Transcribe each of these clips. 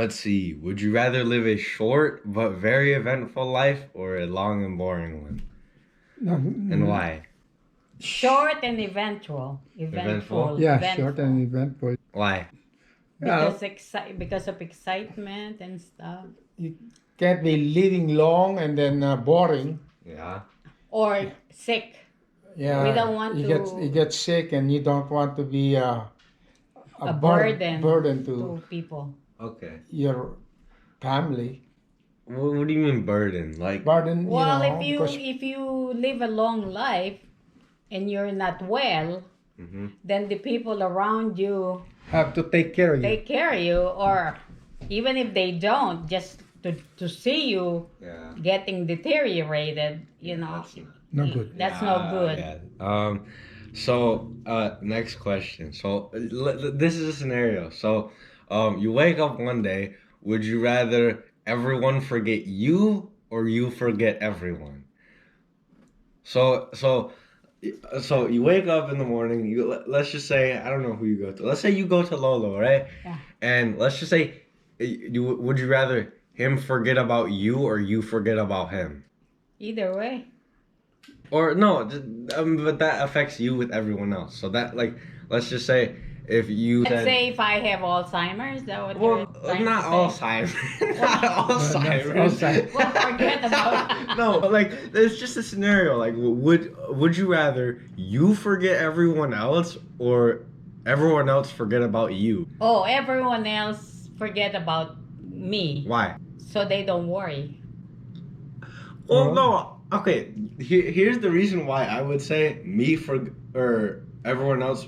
Let's see. Would you rather live a short but very eventful life or a long and boring one? No, And why? Short and eventful. Eventful? Yeah, Eventful. short and eventful. Why? Because of excitement and stuff. You can't be living long and then boring. Yeah. Or sick. Yeah, We don't want you get sick and you don't want to be a burden to people. Okay. your family. What do you mean burden? Like, Burden, Well, because if you live a long life and you're not well, then the people around you have to take care of you. take care of you, or even if they don't, just to see you yeah. getting deteriorated, you know, No good. that's no good. Yeah. So, next question. So, this is a scenario. So, you wake up one day. Would you rather everyone forget you or you forget everyone? So you wake up in the morning. Let's just say I don't know who you go to. Let's say you go to Lolo, right? Yeah. And let's just say, would you rather him forget about you or you forget about him? Either way. Or no, but that affects you with everyone else. So that let's just say if you Let's said, say if I have Alzheimer's, is that what well, you're trying not to say? Alzheimer's, not Alzheimer's. Well, forget about it. No, but it's just a scenario. Like, would you rather you forget everyone else or everyone else forget about you? Oh, everyone else forget about me, Why? so they don't worry. Well, no. Okay, here's the reason why I would say me or everyone else.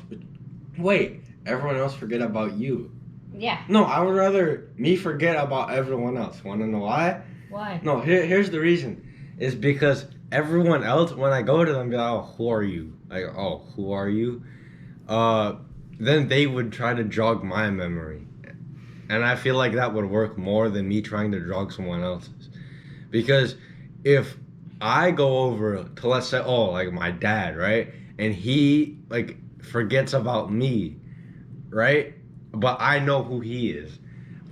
Wait, everyone else forget about you. Yeah. No, I would rather me forget about everyone else. Want to know why? Why? No, here's the reason. Is because everyone else, when I go to them, be like, oh, who are you? Like, oh, who are you? Then they would try to jog my memory. And I feel like that would work more than me trying to jog someone else's. Because if I go over to, let's say, oh, like my dad, right? And he, like, forgets about me, right? But I know who he is.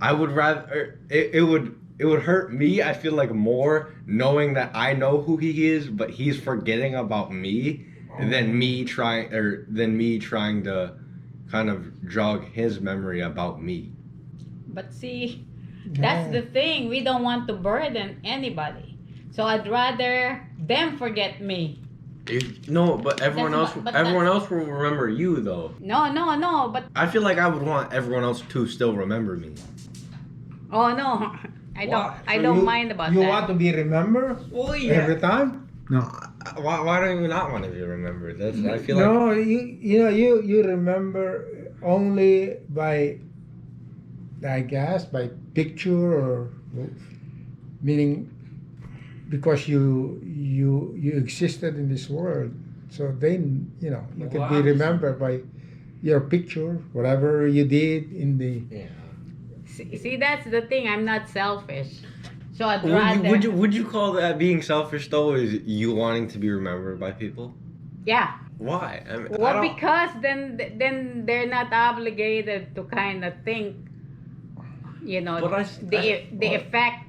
I would rather, it would hurt me, I feel like, more knowing that I know who he is, but he's forgetting about me than me trying to kind of jog his memory about me. But see, that's the thing. We don't want to burden anybody. So I'd rather them forget me. No, but everyone else will remember you though. No, but I feel like I would want everyone else to still remember me. oh no, I don't. Why? I So don't you- mind about You that. want to be remembered Well, every time? No. Why don't you not want to be remembered? I feel like No, you remember only by, I guess, by picture or meaning because you existed in this world. So then you can be remembered by your picture, whatever you did in the. yeah. See, that's the thing. I'm not selfish. So I'd rather. Would you call that being selfish though? Is you wanting to be remembered by people? Yeah. Why? I mean, I Well, don't- because then they're not obligated to kind of think, But the effect,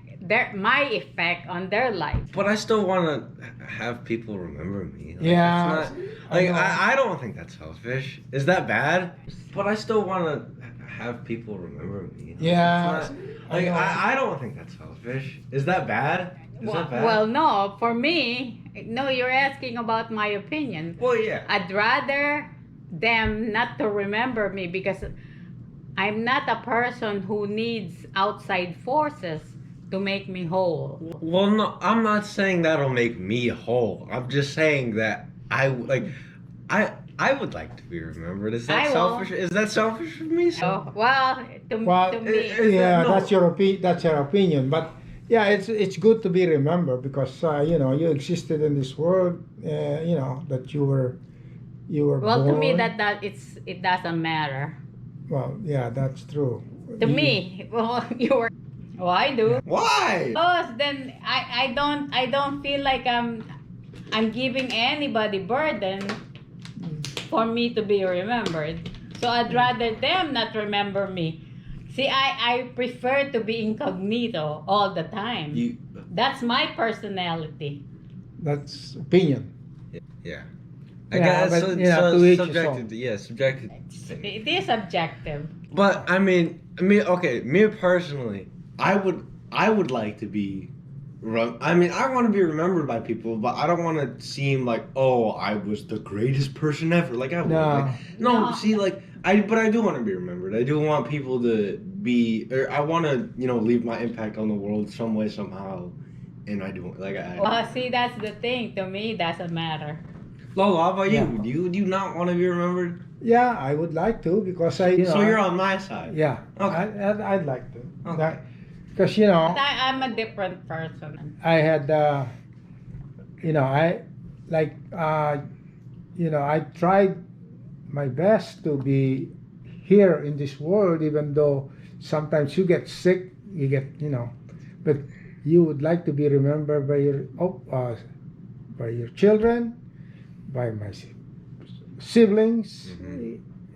my effect on their life. But I still want to have people remember me. Yeah, it's not, I know. I don't think that's selfish. Is that bad? But I still want to have people remember me. Yeah, It's not- I know. I don't think that's selfish. Is that bad? Is that bad? Well, no, for me, no, you're asking about my opinion. Well, yeah. I'd rather them not to remember me because I'm not a person who needs outside forces to make me whole. Well, no, I'm not saying that'll make me whole. I'm just saying that I would like to be remembered. Is that I selfish? won't. Is that selfish for me? Oh, well, Well, to me, yeah, no. that's your opinion. But yeah, it's good to be remembered because you existed in this world. That you were well, born. to me it doesn't matter. Well, yeah, that's true. To me, well, you were. Oh, I do. Why? Because then I don't feel like I'm giving anybody burden for me to be remembered. So I'd rather them not remember me. See, I prefer to be incognito all the time. You, That's my personality. That's opinion. yeah. I Yeah, guess but, so, you know, so to each his subjective. own. Yeah, subjective. It is objective. But I mean, okay, me personally, I would like to be. I mean, I want to be remembered by people, but I don't want to seem like, oh, I was the greatest person ever. Like I was. No. Like, no, No. see, like but I do want to be remembered. I do want people to be, or I want to, leave my impact on the world some way somehow, and I do like I. Well, see, that's the thing. To me, it doesn't matter. Lola, how about Yeah. you? Do you not want to be remembered? Yeah, I would like to because So you're on my side. Yeah. Okay. I'd like to. Okay. Because But I'm a different person. I had, I like, I tried my best to be here in this world, even though sometimes you get sick, you get, but you would like to be remembered by your children, by my siblings,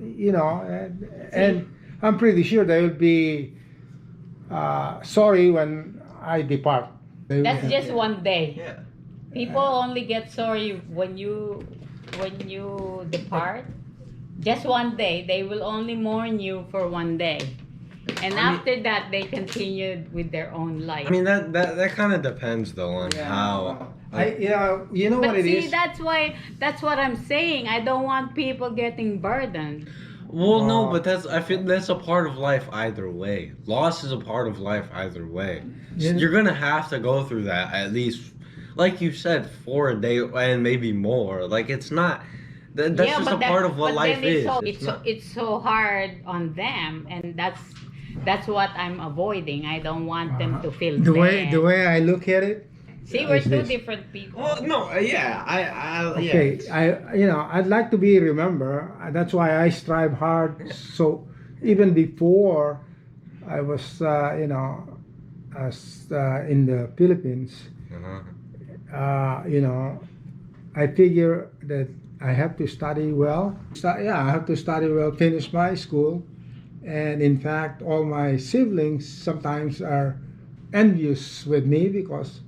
and I'm pretty sure they will be sorry when I depart. That's just one day. Yeah. People only get sorry when you depart. Just one day. They will only mourn you for one day. And after that they continued with their own life. I mean that kind of depends though on how. You know but what it see, is? that's what I'm saying. I don't want people getting burdened. Well, no, but I feel that's a part of life either way. Loss is a part of life either way. Yeah. You're gonna have to go through that at least, like you said, for a day and maybe more. Like it's not. That's just a part of what life is. It's so hard on them, and that's what I'm avoiding. I don't want them to feel the bad. way I look at it. See, we're is two this. different people. Well, no, yeah, Okay, yeah. I'd like to be remembered. That's why I strive hard. So even before I was, in the Philippines, Uh-huh. I figure that I have to study well. I have to study well, finish my school, and in fact, all my siblings sometimes are envious with me because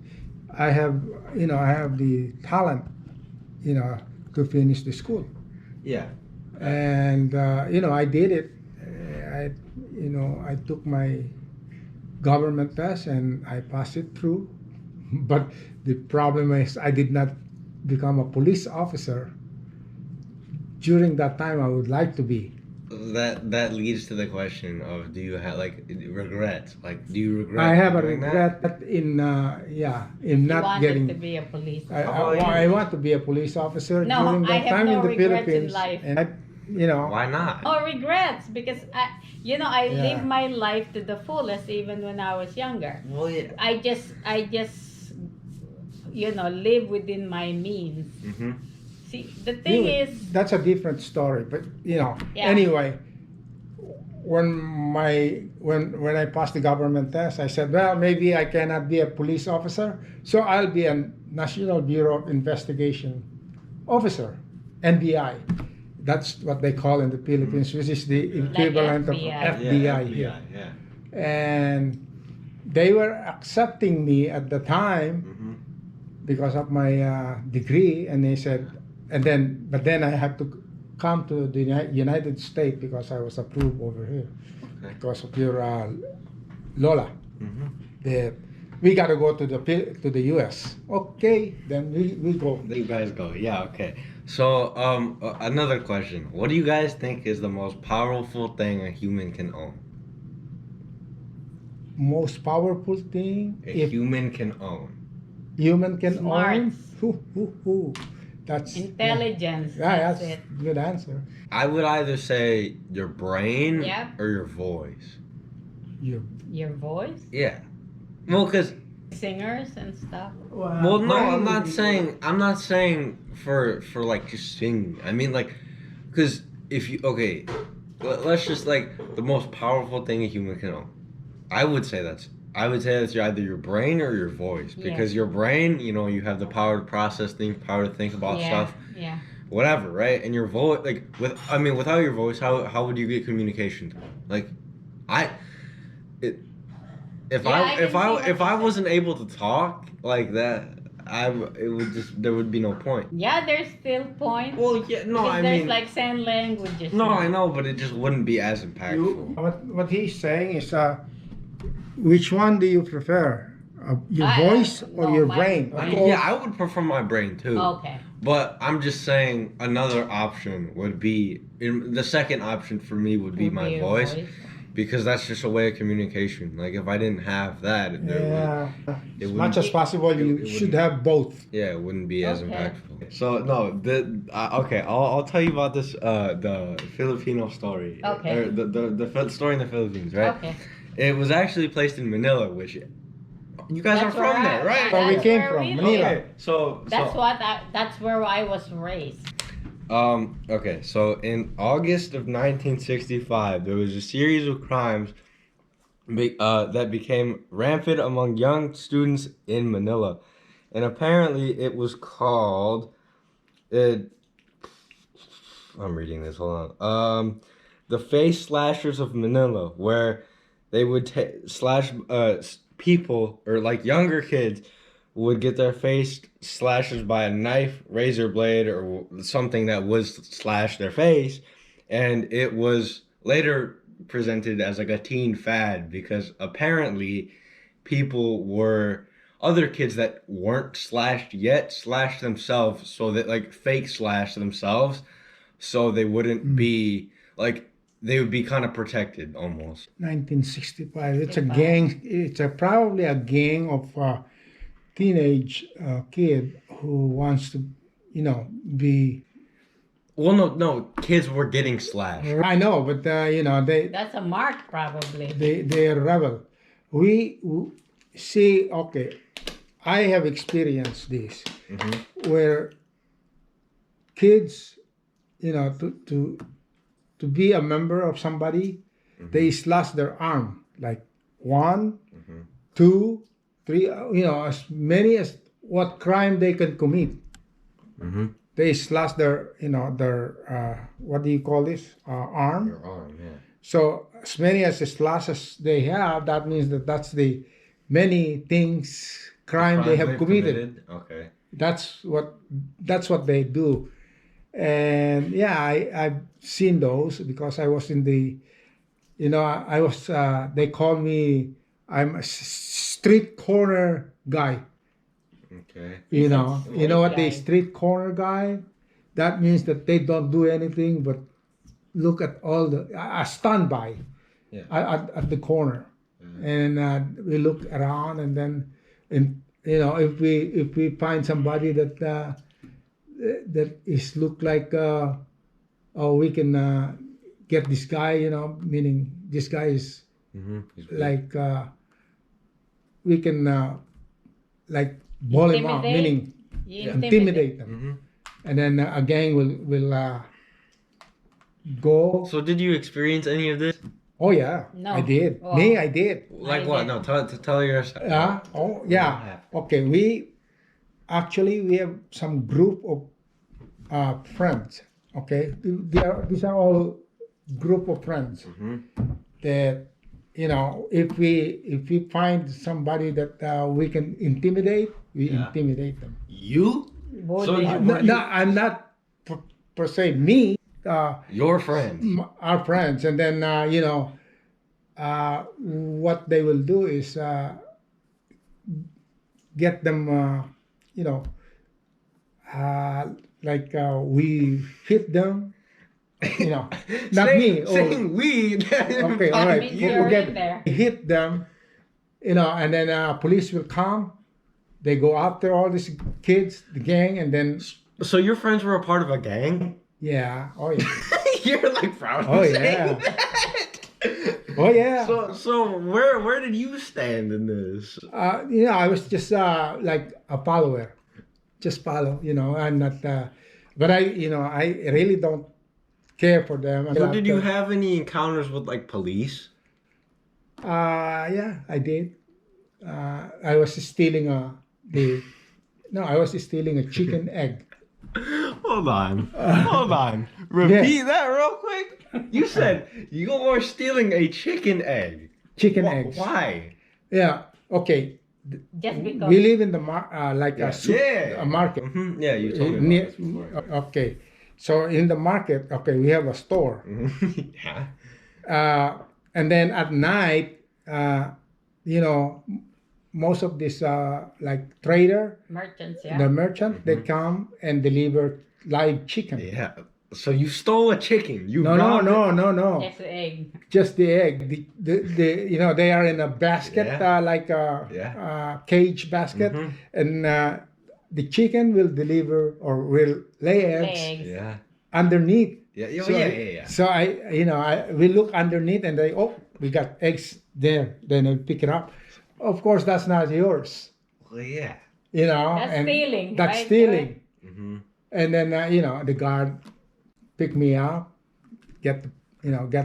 I have the talent, to finish the school. Yeah. And I did it. I took my government test and I passed it through. But the problem is I did not become a police officer. During that time, I would like to be. That leads to the question of, do you have regrets? Like, do you regret? I have a doing that? regret in not You wanted getting. to be a police. I want to be a police officer No, during I that have time no in the regrets in Philippines, life. and Why not? No regrets because I Yeah. lived my life to the fullest even when I was younger. Well, yeah. I just live within my means. Mm-hmm. See, the thing is, that's a different story. But Yeah. anyway, when I passed the government test, I said, well, maybe I cannot be a police officer, so I'll be a National Bureau of Investigation officer, NBI. That's what they call in the Philippines, which is the equivalent of FBI. FBI here. Yeah. And they were accepting me at the time Mm-hmm. because of my degree, and they said, but then I had to come to the United States because I was approved over here Okay. because of your Lola. Mm-hmm. We got to go to the U.S. Okay, then we go. You guys go. Yeah. Okay. So, another question. What do you guys think is the most powerful thing a human can own? Most powerful thing Human can own. human can Smarts. own. That's intelligence. Yeah, that's it. good answer. I would either say your brain Yep. or your voice. Your voice, Yeah. Well, because singers and stuff. well, no, I'm not saying for like just singing. I mean like, because if you let's just the most powerful thing a human can own. I would say that's either your brain or your voice, because your brain, you have the power to process things, power to think about stuff, Yeah. whatever, right? And your voice, without your voice, how would you get communication? if Yeah, I can see what if you're I saying. wasn't able to talk like that, it would just there would be no point. Yeah, there's still point. Well, yeah, no, because I there's mean, like sign languages. no, now. I know, but it just wouldn't be as impactful. What he's saying is, which one do you prefer? Your I- voice or no, your my brain? brain. Of course. Yeah, I would prefer my brain too. Okay. But I'm just saying another option would be the second option for me would be Would my be your voice, because that's just a way of communication. Like if I didn't have that, Yeah. it As wouldn't much as be- possible, you it should wouldn't- have both. yeah, it wouldn't be as Okay. impactful. So no, okay, I'll tell you about this the Filipino story. Okay. Or the story in the Philippines, right? Okay. It was actually placed in Manila, which you guys That's are from where there, right? Where we that's came where from, we Manila. live. Okay, so That's where I was raised. Okay, so in August of 1965, there was a series of crimes that became rampant among young students in Manila. And apparently it was called... I'm reading this, hold on. The Face Slashers of Manila, where they would slash people, or like younger kids, would get their face slashes by a knife, razor blade, or something that would slash their face. And it was later presented as like a teen fad because apparently other kids that weren't slashed yet slashed themselves, so that like fake slashed themselves so they wouldn't be like, they would be kind of protected almost. 1965. It's a gang. It's probably a gang of teenage kid who wants to, be. Well, no, kids were getting slashed. I know, but That's a mark, probably. they are rebel. We see. Okay, I have experienced this where kids, to be a member of somebody, they slash their arm like 1, 2, 3. As many as what crime they can commit. They slash their what do you call this, arm? Your arm, yeah. So as many as the slashes they have, that means that's the many things crime they have committed. Okay. That's what they do. And yeah, I've seen those because I was in the, I was, they call me, I'm a street corner guy. Okay. You know what the guy. street corner guy, that means that they don't do anything but look at all a standby at the corner. And we look around, and then, if we find somebody that is look like, we can get this guy, meaning this guy is like, we can like ball him out, Intimidate? meaning You intimidate them, and then a gang will go. So did you experience any of this? Oh yeah, No. I did. Well, Me, I did. Like I what? did. No, tell your. Oh yeah. Okay, we have some group of friends. Okay, these are all group of friends that if we find somebody that we can intimidate, we intimidate them. You? Would So they- you- No, I'm not per se me. Your friends. Our friends, and then what they will do is get them like we hit them, not me. Saying we. Okay, all That right. means you're in there. Hit them, and then police will come. They go after all these kids, the gang, and then So your friends were a part of a gang? oh yeah, You're like proud of Oh, saying yeah. that. oh yeah. So where did you stand in this? I was just like a follower, just follow. I'm not, but I really don't care for them. So did you have any encounters with like police? Yeah, I did. I was stealing I was stealing a chicken egg. Hold on. Repeat that real quick. You said you were stealing a chicken egg. chicken eggs. Why? Yeah. Okay. Just because. We live in the like Yeah. a market. Yeah, you told me about this before. Okay. So in the market, okay, we have a store. Yeah. And then at night, you know, most of this like trader, Merchants, the yeah. merchant, they come and deliver live chicken. Yeah. So you stole a chicken. You No, robbed it? no. Just the egg. Just the egg. The you know, they are in a basket, Yeah. like a cage basket, Mhm. and the chicken will deliver or will lay eggs Eggs. Yeah. underneath. Yeah. So, Yeah. So we look underneath and they, oh, we got eggs there. Then I pick it up. Of course, that's not yours. Well, yeah. You know, That's and stealing, That's right? stealing. Mm-hmm. And then the guard pick me up, get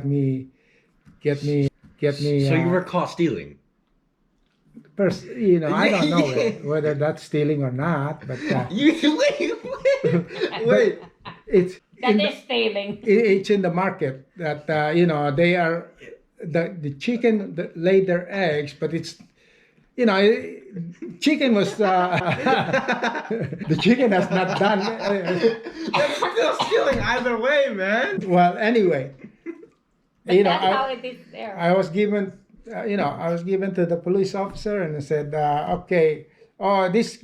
me. So you were caught stealing. I don't know whether that's stealing or not, but Wait. it's That is stealing. it's in the market that they are the chicken that lay their eggs, but it's chicken was the chicken has not done. That's still stealing either way, man. Well, anyway, But that's how it is there. I was given to the police officer and I said, okay, oh this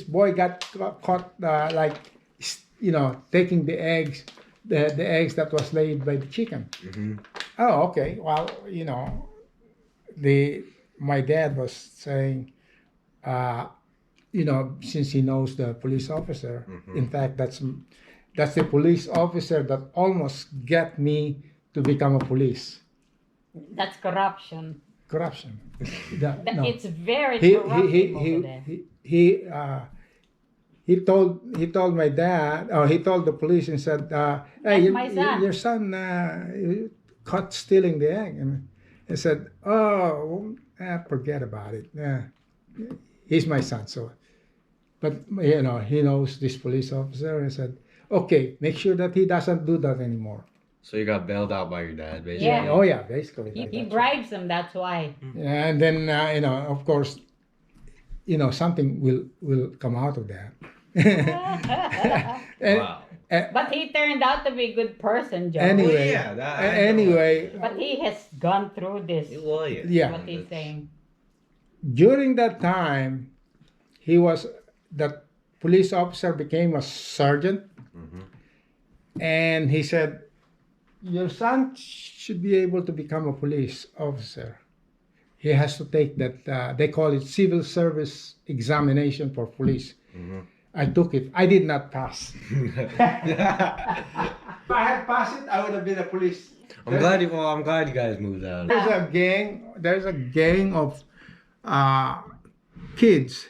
boy got caught taking the eggs, the eggs that was laid by the chicken. Mm-hmm. Oh, okay. Well, my dad was saying, since he knows the police officer, in fact, that's the police officer that almost got me to become a police. That's corruption. Corruption. It's very He corrupting over there. he told my dad, or he told the police and said, hey, That's my son. your son caught stealing the egg. And I said, oh, forget about it. He's my son. So, but he knows this police officer and said, okay, make sure that he doesn't do that anymore. So you got bailed out by your dad, basically. Yeah. Oh yeah, basically. He bribes them, that's why. Yeah, and then of course, something will come out of that. Wow. But he turned out to be a good person, Joe. Anyway, yeah, But he has gone through this. Well, Yeah. What he's saying. During that time, that police officer became a sergeant, and he said, your son should be able to become a police officer. He has to take that, they call it civil service examination for police. I took it. I did not pass. If I had passed it, I would have been a police. I'm glad you guys moved out. There's a gang of kids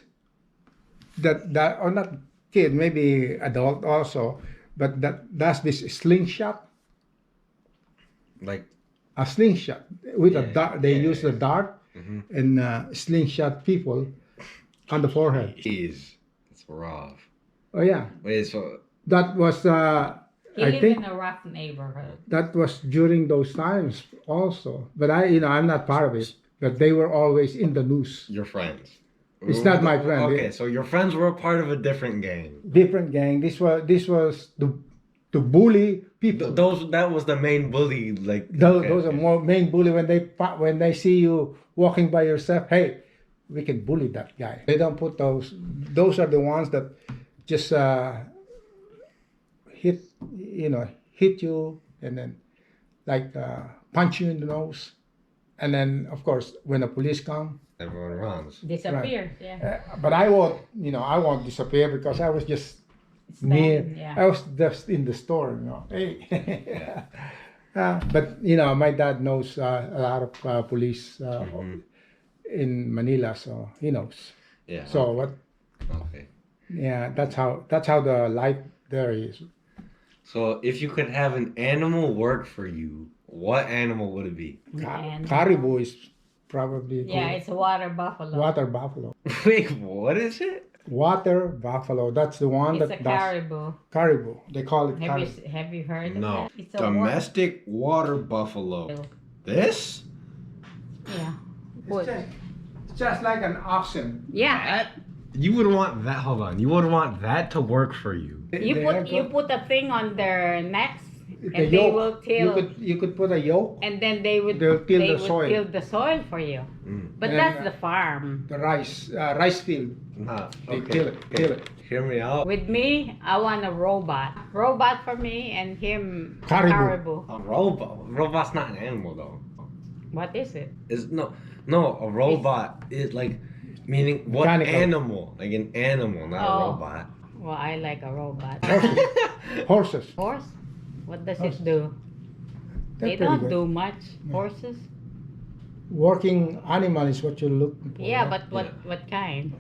that or not kid, maybe adult also, but that does this slingshot. Like, A slingshot with a Yeah, dart. They yeah, use the dart and slingshot people on the forehead. jeez, it's rough. Oh yeah, Wait, so that was He I lived think in a rough neighborhood. that was during those times also. But I'm not part of it. But they were always in the news. your friends? It's not my friend. Okay, so your friends were a part of a different gang. Different gang. This was to bully people. That was the main bully, like Those are more main bully when they see you walking by yourself. Hey, we can bully that guy. They don't put those. Those are the ones that just hit you and then punch you in the nose, and then of course when the police come. everyone runs. Disappeared, yeah. But I won't disappear because I was just near. Yeah. I was just in the store, Hey. But my dad knows a lot of police in Manila, so he knows. Yeah. So what? Okay. Yeah, that's how the life there is. So if you could have an animal work for you, what animal would it be? And- Caribou is probably Yeah, it's a water buffalo. water buffalo. Wait, what is it? Water buffalo. That's the one It's that a does caribou. caribou. They call it Have caribou. you heard of No. that? It's a Domestic water buffalo. This? Yeah. It's Wood. just like an oxen. Yeah. You would want that. Hold on. You would want that to work for you. You put a thing on their necks, the and they yoke. will till, You could put a yoke. and then they would They'll till the would soil. till the soil for you. But And that's then, the farm. The rice field. Nah, They till it. Hear me out. With me, I want a robot. Robot for me, and him Caribou. A robot. Robot's not an animal though. What is it? Is no. A robot is like meaning what Mechanical. animal? Like an animal, not a robot. Well, I like a robot. Horses. Horse? What does Horse. it do? They're They pretty don't good. do much. Horses? Working animal is what you're looking for. Yeah, right? but what kind?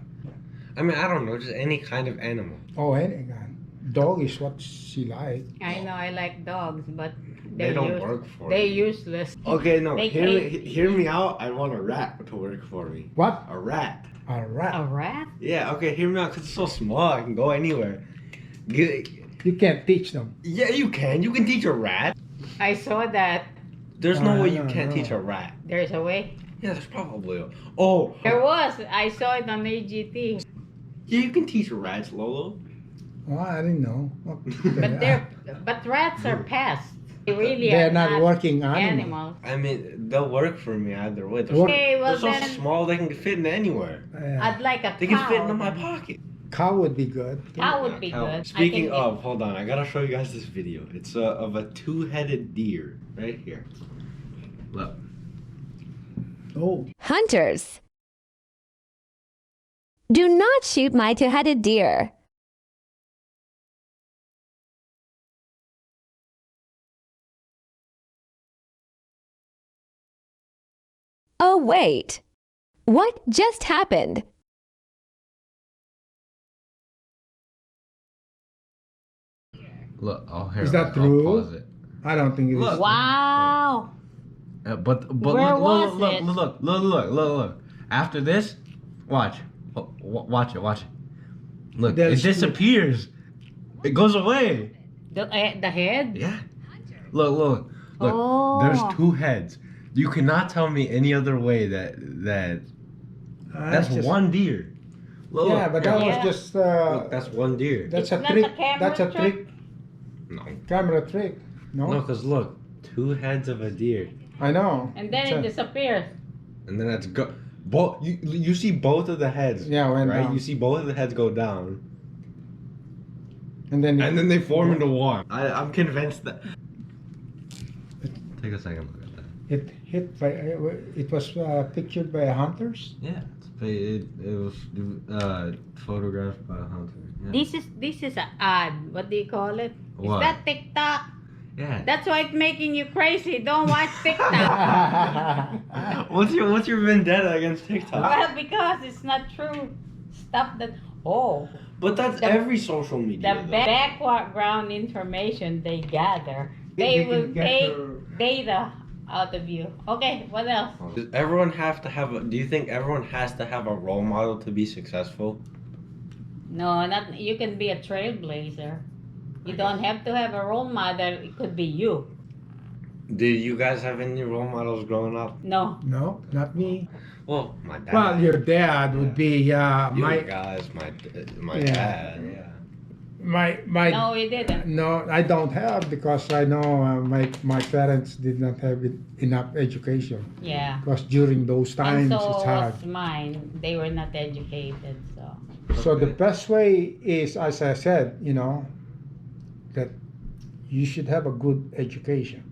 I mean, I don't know, just any kind of animal. Oh, any kind. Dog is what she like. I know I like dogs, but They don't work for they're you. useless. Okay, no. They Hear me out. I want a rat to work for me. What? A rat. A rat. A rat? Yeah. Okay. Hear me out, cause it's so small. I can go anywhere. You can't teach them. Yeah, you can. You can teach a rat. I saw that. There's no way you No, can't no. teach a rat. There's a way. Yeah, there's probably. Oh. There was. I saw it on AGT. Yeah, you can teach rats, Lolo. Oh, I didn't know. But rats are pests. They really They're are not working animals. animals. I mean, they'll work for me either way. They're, Okay, well they're so then small they can fit in anywhere. I'd like a They cow. can fit in my pocket. Cow would be good. Cow would be Cow. good. Speaking I can of, hold on, I gotta show you guys this video. It's of a two-headed deer right here. Look. Oh, Hunters. Do not shoot my two-headed deer. Oh, wait. What just happened? Look, oh, here. Is that I'll true? pause it. I don't think it is. Look. Wow. But Where was look, it? look. After this, watch. Watch it. Look, They'll it split. disappears. It goes away. The head? Yeah. Look. Oh. There's two heads. You cannot tell me any other way that that's just- one deer. Look, Yeah, but that Yeah. was just. look, that's one deer. That's It's a not trick. a camera That's a trick? trick. No. Camera trick. No. No, because look, two heads of a deer. I know. And then It's it a- disappears. And then that's go. Both you see both of the heads. Yeah, went right. down. You see both of the heads go down, And then. and then they form into one. I'm convinced that. Take a second look at that. It hit by. It was pictured by hunters. Yeah, it was photographed by a hunter. Yeah. This is an ad. What do you call it? What? Is that TikTok? Yeah. That's why it's making you crazy. Don't watch TikTok. What's your vendetta against TikTok? Well, because it's not true stuff that. Oh, But that's The- every social media. the though. background information they gather, they They will can get take your- data out of you. Okay, what else? Does everyone have to have? Do you think everyone has to have a role model to be successful? No, not you can be a trailblazer. You don't have to have a role model. It could be you. Did you guys have any role models growing up? No. No, not me. Well, my dad. Well, your dad would be you my guys, my Yeah. dad. Yeah. my. No, we didn't. No, I don't have because I know my parents did not have enough education. Yeah. Because during those And times so it's hard. was mine. They were not educated, so. So the Okay. best way is, as I said, that you should have a good education.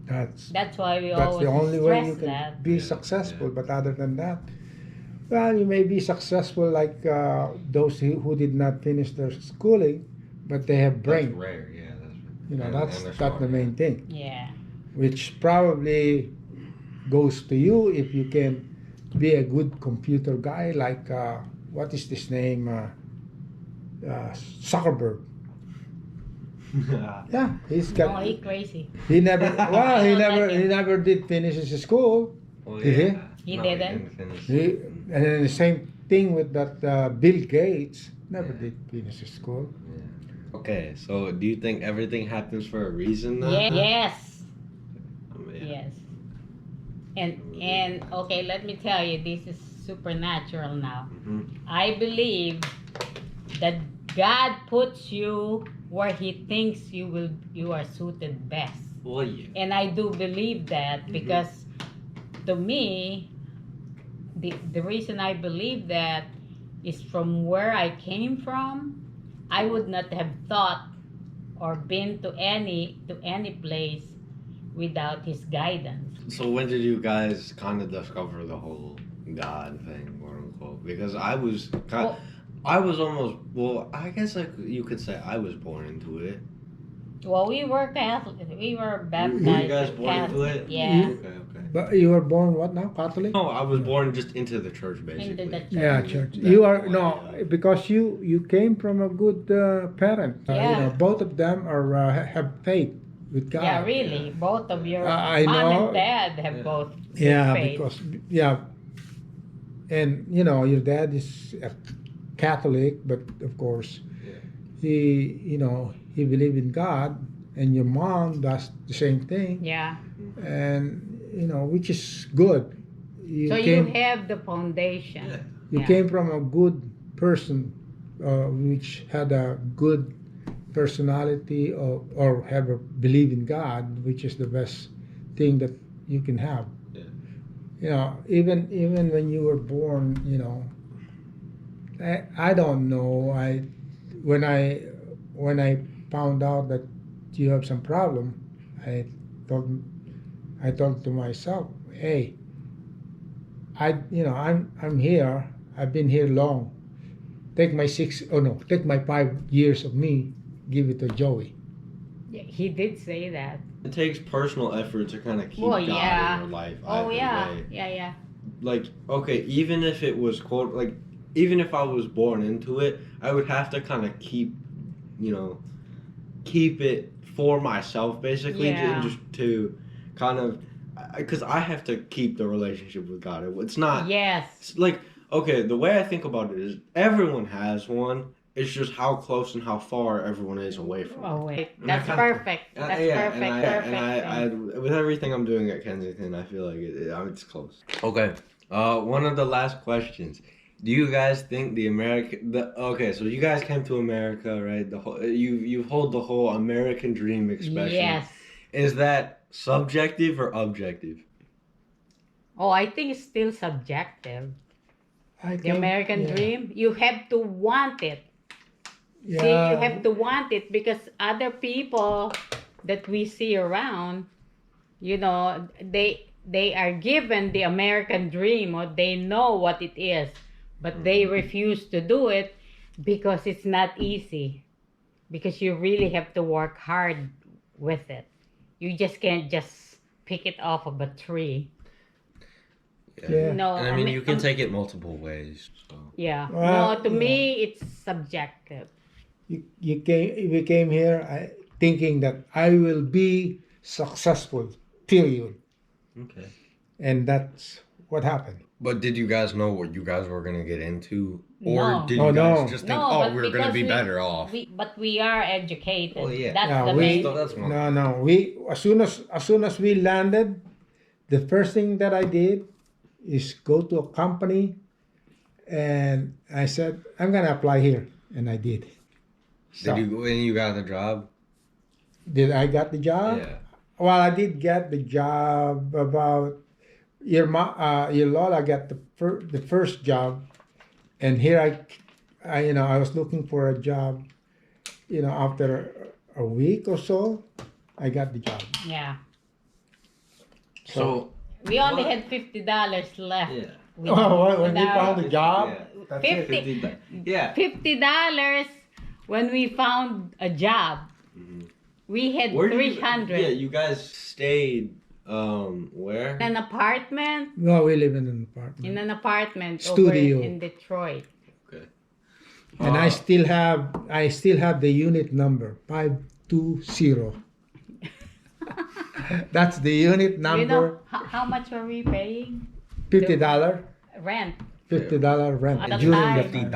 That's why we That's always the only way you stress can that. be Yeah, successful. yeah. But other than that, well, you may be successful like those who did not finish their schooling, but they have brain. That's rare. Yeah. That's and That's they're the smart. main thing, Yeah. which probably goes to you if you can be a good computer guy like what is this name? Zuckerberg. Yeah, he's Oh, got. he crazy. He never. Well, he I don't never. like He him. never did finish his school. Well, Did he? He No, didn't? finish. He, and then the same thing with that Bill Gates. Never did finish his school. Okay, so do you think everything happens for a reason then? Yes. Yeah. Yes. And okay, let me tell you, this is supernatural now. Mhm. I believe that God puts you where He thinks you are suited best. Well, yeah. And I do believe that because to me, the reason I believe that is from where I came from. I would not have thought or been to any place without His guidance. So when did you guys kind of discover the whole God thing, quote unquote? Because I was kind, Well, I was almost, well, I guess like you could say I was born into it. well, we were Catholic. We were baptized. Were you guys born into Catholic. it? Yeah. Okay. But you were born what now? Catholic? No, I was born just into the church, basically. Into the church. Yeah, church. That You are way, no yeah. because you came from a good parent. You Yeah. know, both of them are have faith with God. Yeah, really. Both of your I mom know. and dad have Yeah. both Yeah, faith. because and you know your dad is a Catholic, but of course Yeah. he believed in God, and your mom does the same thing, Yeah. and which is good. You So came you have the foundation. Yeah. you Yeah. came from a good person, which had a good personality or have a believe in God, which is the best thing that you can have. Yeah. Even when you were born, I don't know. When I found out that you have some problem, I thought to myself, hey, I'm here. I've been here long. Take my 5 years of me, give it to Joey. Yeah, he did say that. It takes personal effort to kind of keep Well, God yeah. in your life. Oh either yeah. way. Yeah. Like, okay, even if it was quote, like, even if I was born into it, I would have to kind of keep it for myself, basically, Yeah. just to kind of, because I have to keep the relationship with God. It's not, Yes. it's like, okay, the way I think about it is everyone has one. It's just how close and how far everyone is away from it. Oh wait. And I That's kinda- perfect. That's perfect. And I, with everything I'm doing at Kensington, I feel like it's close. Okay. One of the last questions. Do you guys think okay, so you guys came to America, right? The whole you hold the whole American dream expression. Yes. Is that subjective or objective? Oh, I think it's still subjective. The American dream. You have to want it. Yeah. See, you have to want it because other people that we see around, they are given the American dream or they know what it is, but they refuse to do it because it's not easy. Because you really have to work hard with it. You just can't just pick it off of a tree. Yeah. No, And I mean, you can take it multiple ways. So. Yeah. Well, No, to me, it's subjective. We came here thinking that I will be successful, period, Okay. and that's what happened. But did you guys know what you guys were gonna get into, or No. did Oh, you guys no. just think, No, oh, but we're gonna because be better off? But we are educated. Well, yeah. That's Yeah, the we- main. That's one. No. We as soon as we landed, the first thing that I did is go to a company, and I said I'm gonna apply here, and I did. So, Did you when you got the job? did I got the job? Yeah. Well, I did get the job about your Lola got the first job, and here I was looking for a job, after a week or so, I got the job. Yeah. So We only What? had $50 left. yeah. With- When you with our- found the job, Yeah. that's 50. it. Yeah. $50 when we found a job. Mhm. We had Where did 300 Yeah, you guys stayed. Where? in an apartment. No, we live in an apartment, In an apartment Studio. over in Detroit. Okay. and I still have the unit number 520. That's the unit You number. know how much were we paying? $50 Rent. rent At the during time. the $50.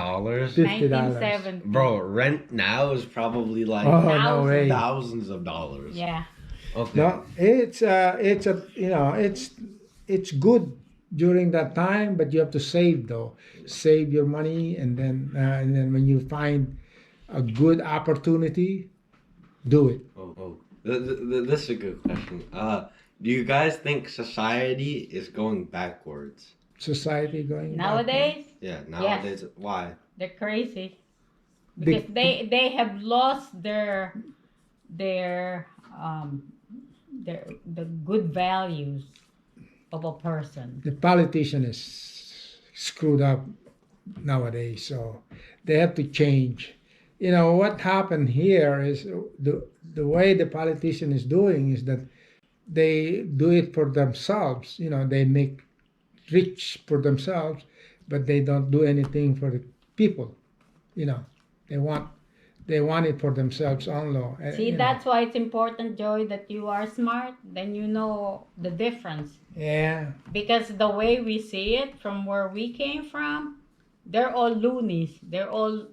$50. 1970. Bro, rent now is probably like Oh, no way. thousands of dollars. Yeah. Okay. No, it's it's good during that time, but you have to save though. Save your money, and then when you find a good opportunity, do it. This is a good question. Do you guys think society is going backwards? Society going Nowadays, Yeah, nowadays. Why? they're crazy Be- because they have lost their um the good values of a person. the politician is screwed up nowadays, so they have to change. You know what happened here is the way the politician is doing is that they do it for themselves. You know, they make rich for themselves, but they don't do anything for the people. You know, they want they want it for themselves only. See, you know. that's why it's important, Joey, that you are smart. Then you know the difference. Yeah, Because the way we see it from where we came from, they're all loonies. They're all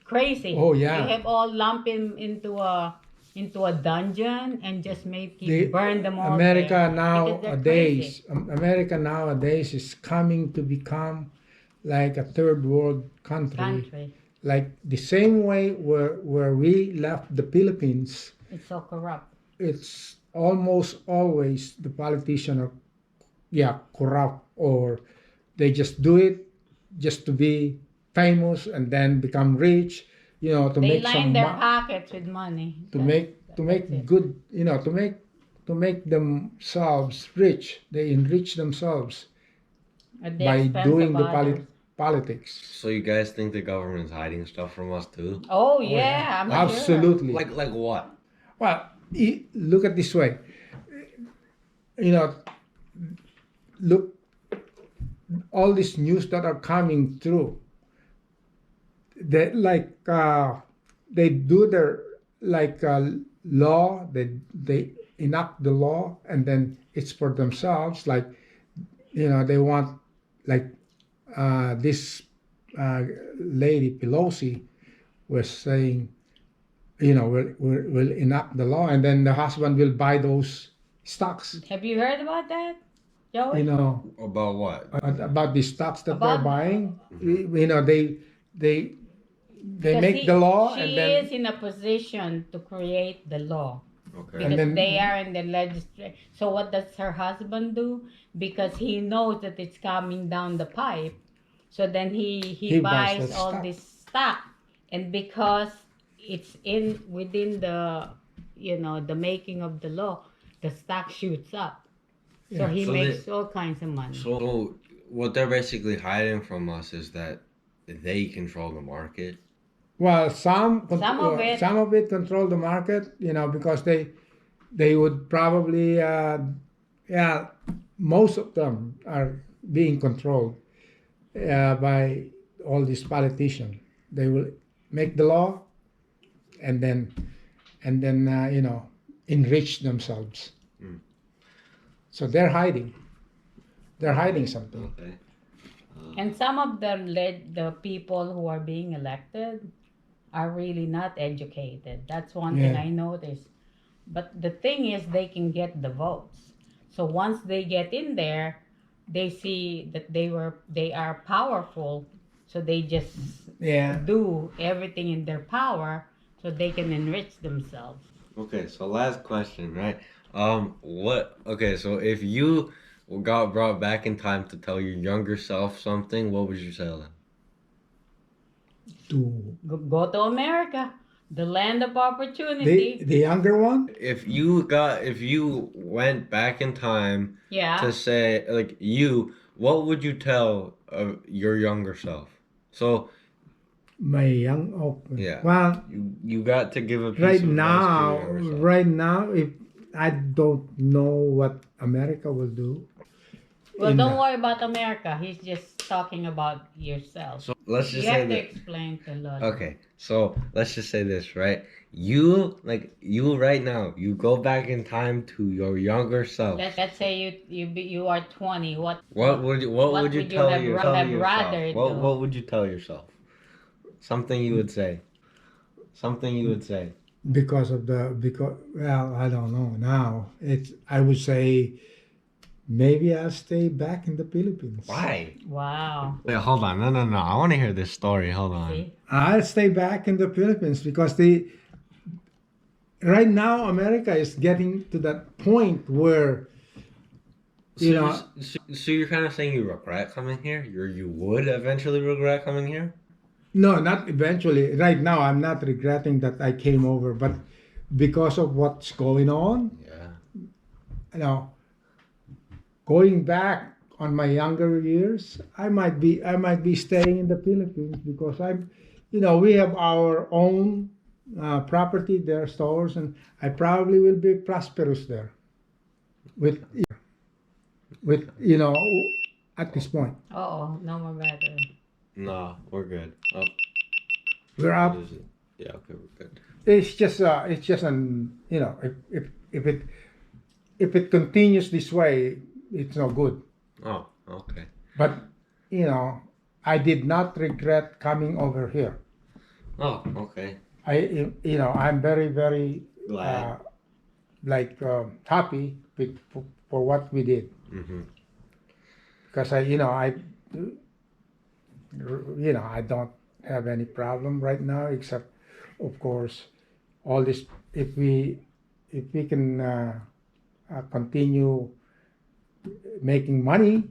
crazy. Oh, yeah. You have all lumped him into a dungeon and just burn them all. America there because they're crazy. America nowadays is coming to become like a third world country. Like the same way where we left the Philippines, It's so corrupt. it's almost always the politician are corrupt, or they just do it just to be famous and then become rich, you know, to They make line some their pockets with money. to That's make it. good, you know, to make themselves rich. They enrich themselves At the by expense doing of the others. politics. So you guys think the government's hiding stuff from us too? Oh yeah, I'm sure. Absolutely. Like what? Well, look at this way. You know, look, all these news that are coming through. They they do their law. They enact the law, and then it's for themselves. Like, you know, they want like this lady Pelosi was saying, you know, will enact the law, and then the husband will buy those stocks. Have you heard about that, Joey? You know, About what? about the stocks that About- they're buying. You know, they Because make the law, she and then is in a position to create the law Okay. because then- they are in the legislature. So what does her husband do? Because he knows that it's coming down the pipe, so then he buys buys that all stock. this stock, and because it's within the the making of the law, the stock shoots up. So Yeah. he So makes all kinds of money. So what they're basically hiding from us is that they control the market. well, Some of it. some of it control the market, you know, because they would probably most of them are being controlled by all these politicians. They will make the law, and then you know, enrich themselves. Mm. So they're hiding. They're hiding something. Okay. And some of the people who are being elected are really not educated. That's one thing Yeah. I noticed. But the thing is, they can get the votes. So once they get in there, they see that they are powerful. So they just Yeah. do everything in their power so they can enrich themselves. Okay, so last question, right? Okay, so if you got brought back in time to tell your younger self something, what would you tell them? To Go to America, the land of opportunity. the younger one. If you went back in time Yeah. to say what would you tell your younger self? So My young Yeah. Well, you got to give a piece right of advice to your younger self. right now, if I don't know what America will do. Well, in don't the- worry about America. He's just talking about yourself. So let's just You say have to that. explain to Lola. Okay, so let's just say this, right? You right now, you go back in time to your younger self. Let's say you are 20. What What would you tell have yourself? rather do? What would you tell yourself? Something you would say. Something you would say. because well, I don't know now. I would say maybe I'll stay back in the Philippines. Why? Wow. Wait, hold on. No. I want to hear this story. Hold on. See? I'll stay back in the Philippines because right now America is getting to that point where you know. So you're kind of saying you regret coming here? You would eventually regret coming here? No, not eventually. Right now, I'm not regretting that I came over, but because of what's going on, Yeah. you know, going back on my younger years, I might be staying in the Philippines because we have our own property there, stores, and I probably will be prosperous there. With at this point, Oh, no more better. No, we're good. Oh, we're up. what is it? Yeah, okay, we're good. It's just an if it continues this way, it's no good. Oh, okay. But I did not regret coming over here. Oh, okay. I'm very very Glad. happy for what we did Mm-hmm. because I don't have any problem right now except of course all this if we can continue making money,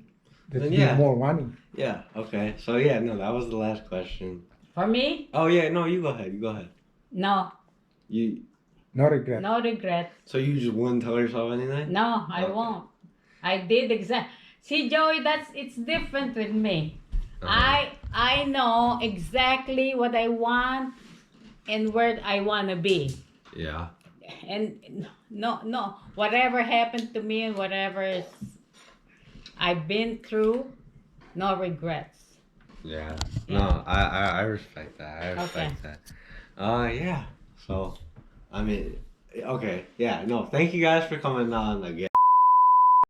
Then there's yeah. more money. Yeah, okay. So yeah, no, that was the last question. For me? Oh yeah, no, you go ahead. No. You No regret. No regret. so you just wouldn't tell yourself anything? No, I Okay. won't. I did See, Joey, it's different with me. Uh-huh. I know exactly what I want and where I want to be. Yeah. And no, whatever happened to me and whatever I've been through, no regrets. Yeah. Yeah. No, I respect that. I Okay. respect that. Yeah. So, I mean, okay. Yeah. No, thank you guys for coming on again.